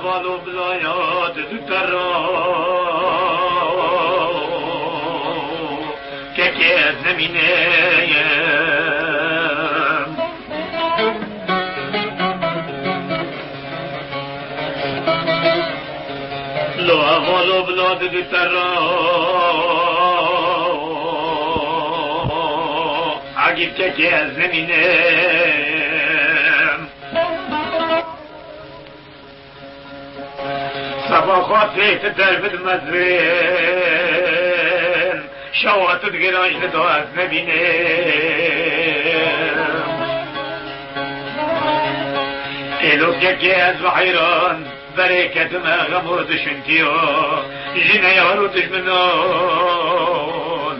والو بلایات دو ترا که از زمینه لو والو بلاد دو ترا عجیب که از زمینه صباخات فيت درب المزرين شوات تقراش لدواز نبيني إلو كاكياز وحيران بريكة ما غمور دشنتيو جينا يورو تجمنو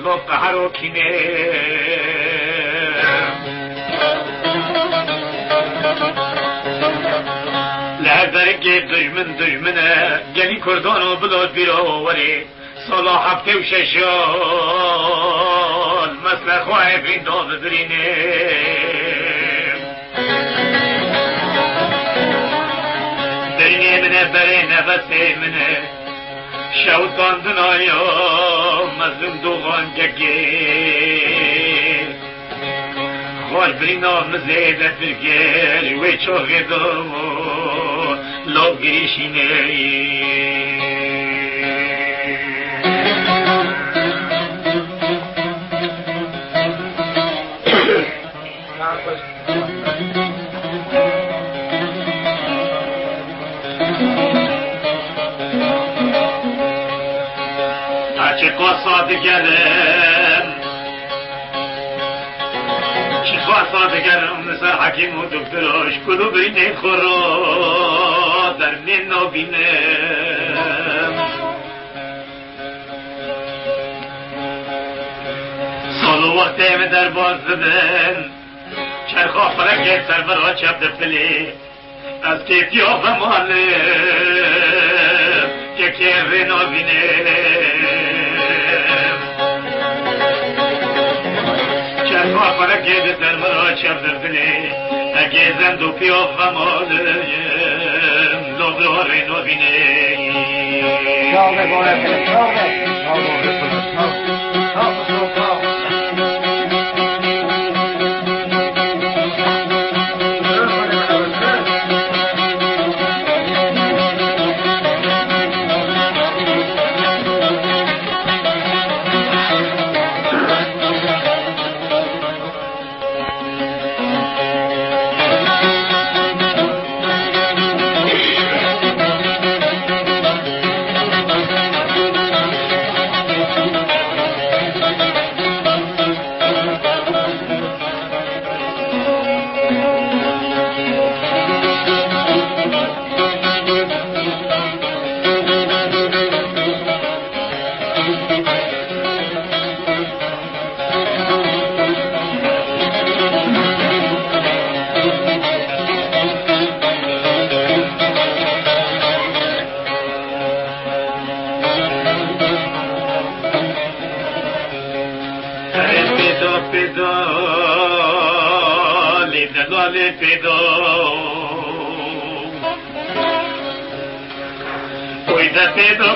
لوط حروكيني لهذا دجمنه گلی کردان و بلاد بیراوری صلاح هفته و ششال مثل خواه بین داو برینه برینه منه بره نفسه منه شوطان دنایا مظلوم دوغان گگه خوال برینا مزیده فرگل وی چاقه دامو لو گریشینه چه قصاد گرم چه قصاد گرم مثل حکیم و دکتراش کدو برینه خورا در نینو بینم سالو وقتیم در باز زدن چرخا فرکت سر برا چپ دفلی از کیفی آفه ماله که که نو بینم چرخا فرکت سر برا چپ دفلی اگه زندو پی آفه ماله لغرار نو بینم شاقه باره کنه شاقه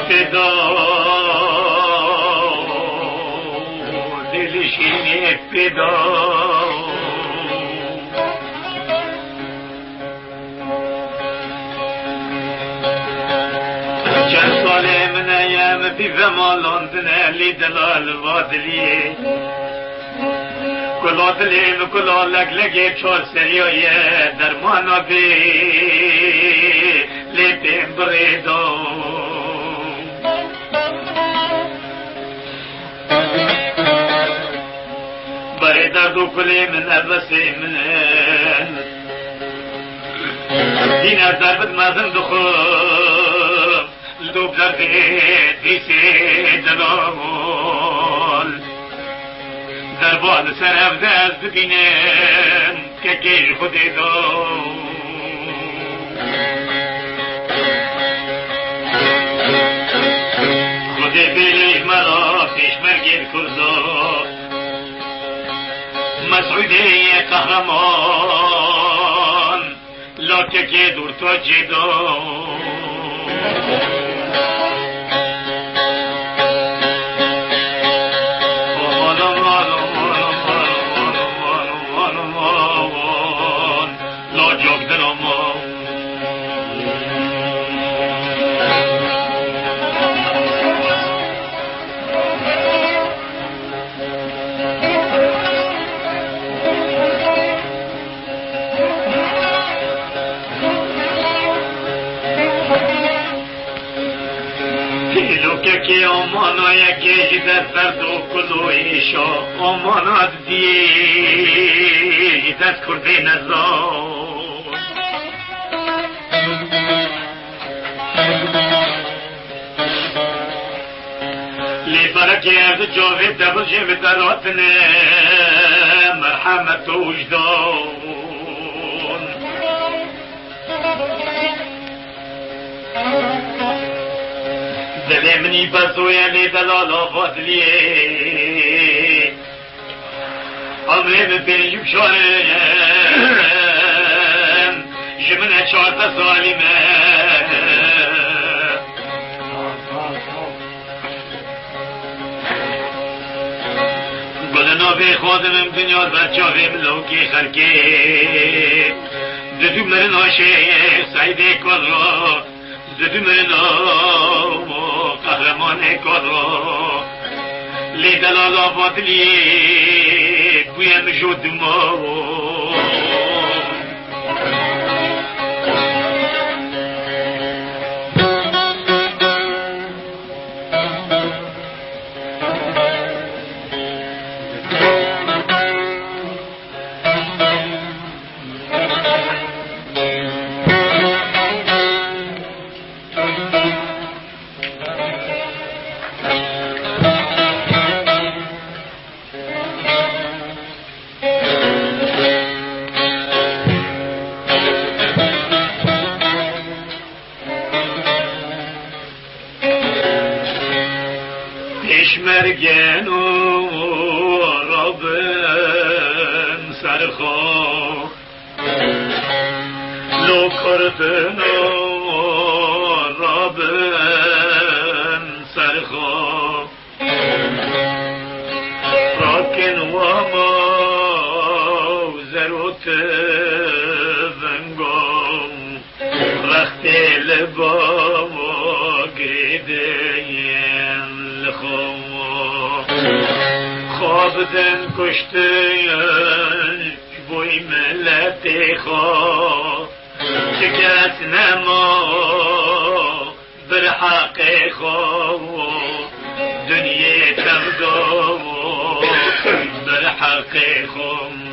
پیدا دلشینه پیدا چند ساله من ایم بی زمالاندنه لی دلال وادلیه کلا دلیم کلا لگ لگه چار سریایه درمانا بی لی پیم بریدو دردو کلی من نفسی منن دینا دربت مازن دخول لدوب درده دیسی دلامول دربال سرف دست ببینم که کش خودی دو خودی بیلی مرا پیش مرگین کردو مسعودی قهرمان لاکه که دور تو جدو که آمانای که در دو کلویشا آمانات دید از کرده نزار لی برکه ارد جاوه دبل جمع دراتنه مرحمت و وجدان دل منی بزویلی دلال آباد لیه عمره من بینجوب شارم جمنه 14 سالی من گلنا به خودمم دنیا بچه ملوکی خرکه ددو مرن آشه سعیده کن را زدو مرنا قهرمان کارا لی دلال آباد لی بویم جود ما مرگن و رابن سرخواه لو کردن و رابن سرخواه راکن و ما زروت ونگام وقت لبام و گریدین لخواه خوابدن کشتن بوی ملت خواه که کس نما بر حق خواه دنیا تبدا بر حق خواه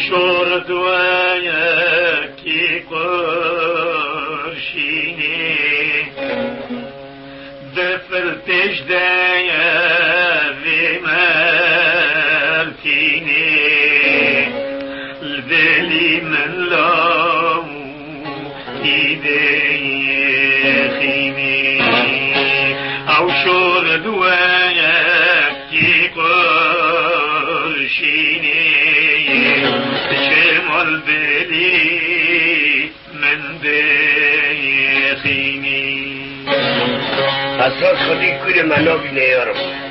شورد وياكي قرشيني دفلتش دايا في مالتيني الذلي من لو يديخيني او شورد وياكي قرشيني شمال بلی من دیخینی اساس خودی کل منو بینه یارم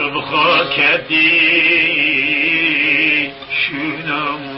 بخاک دی شونم